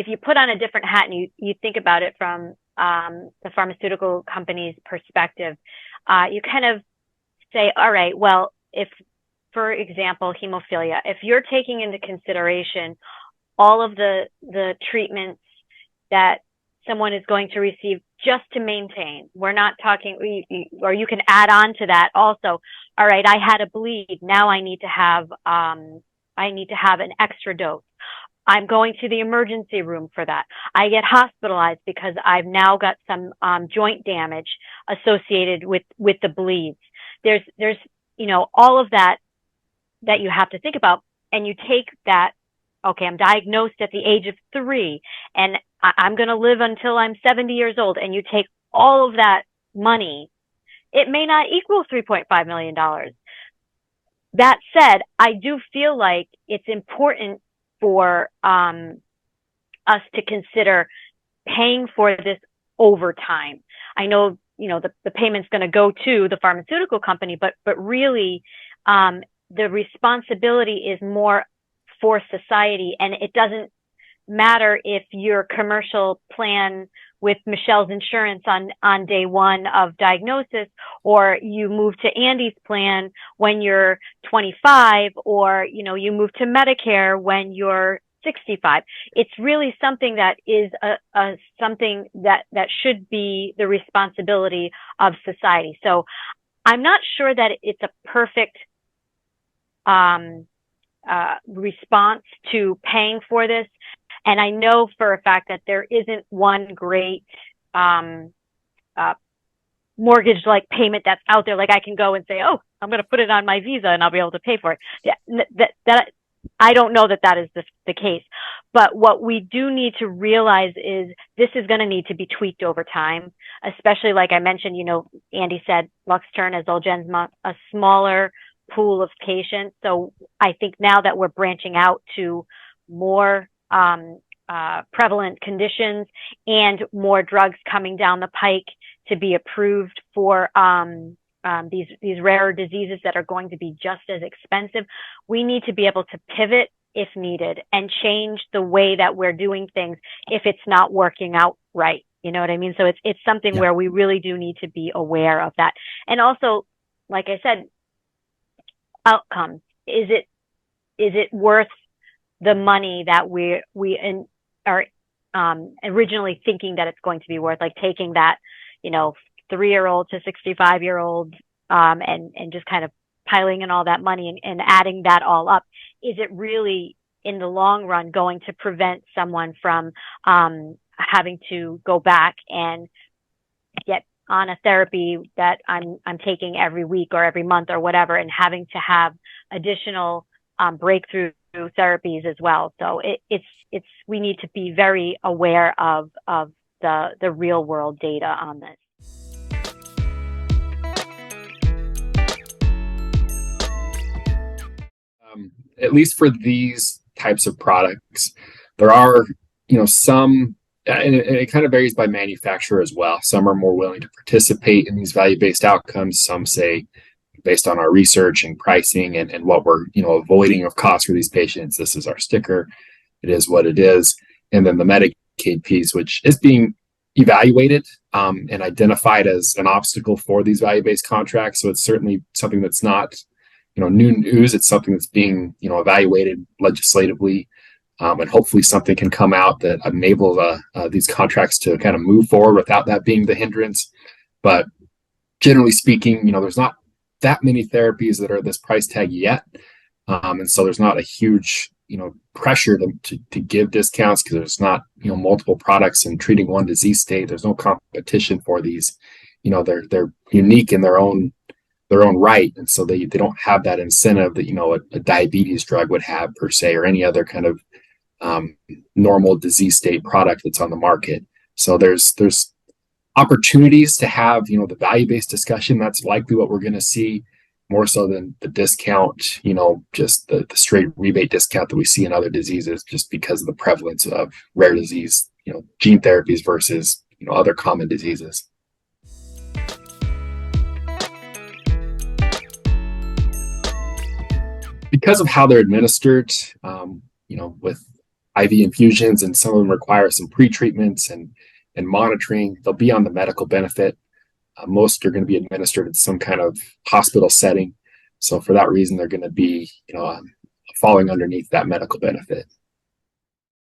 if you put on a different hat and you think about it from the pharmaceutical company's perspective, you kind of say, all right, well, if, for example, hemophilia, if you're taking into consideration all of the treatments that someone is going to receive just to maintain, we're not talking, or you can add on to that also, all right, I had a bleed, now I need to have an extra dose. I'm going to the emergency room for that. I get hospitalized because I've now got some joint damage associated with the bleeds. There's all of that you have to think about, and you take that. Okay, I'm diagnosed at the age of 3, and I'm going to live until I'm 70 years old. And you take all of that money, it may not equal $3.5 million. That said, I do feel like it's important for us to consider paying for this over time. I know, the payment's going to go to the pharmaceutical company, but really, the responsibility is more for society. And it doesn't matter if your commercial plan with Michelle's insurance on day one of diagnosis, or you move to Andy's plan when you're 25, or, you move to Medicare when you're 65. It's really something that is something that should be the responsibility of society. So I'm not sure that it's a perfect response to paying for this. And I know for a fact that there isn't one great mortgage-like payment that's out there. Like I can go and say, oh, I'm going to put it on my Visa and I'll be able to pay for it. Yeah, that I don't know that is the case. But what we do need to realize is this is going to need to be tweaked over time, especially like I mentioned, Andy said, Luxturn as Zolgensma, a smaller pool of patients. So I think now that we're branching out to more prevalent conditions and more drugs coming down the pike to be approved for these rarer diseases that are going to be just as expensive, we need to be able to pivot if needed and change the way that we're doing things if it's not working out right. You know what I mean? So it's something where we really do need to be aware of that. And also, like I said, outcomes. Is it worth the money that we are originally thinking that it's going to be worth, like taking that 3-year-old to 65-year-old and just kind of piling in all that money and adding that all up? Is it really in the long run going to prevent someone from having to go back and get on a therapy that I'm taking every week or every month or whatever, and having to have additional breakthrough therapies as well? So we need to be very aware of the real world data on this. At least for these types of products, there are, some, and it kind of varies by manufacturer as well. Some are more willing to participate in these value-based outcomes. Some say, based on our research and pricing and what we're, avoiding of costs for these patients, this is our sticker. It is what it is. And then the Medicaid piece, which is being evaluated and identified as an obstacle for these value-based contracts. So it's certainly something that's not, new news. It's something that's being, evaluated legislatively. And hopefully something can come out that enables these contracts to kind of move forward without that being the hindrance. But generally speaking, there's not that many therapies that are this price tag yet. And so there's not a huge, pressure to give discounts because there's not, multiple products and treating one disease state. There's no competition for these. They're unique in their own right. And so they don't have that incentive that, a diabetes drug would have per se, or any other kind of normal disease state product that's on the market. So there's opportunities to have, the value-based discussion. That's likely what we're going to see more so than the discount, just the straight rebate discount that we see in other diseases, just because of the prevalence of rare disease, gene therapies versus, other common diseases. Because of how they're administered, with IV infusions, and some of them require some pre-treatments and monitoring. They'll be on the medical benefit. Most are going to be administered in some kind of hospital setting. So for that reason, they're going to be, falling underneath that medical benefit.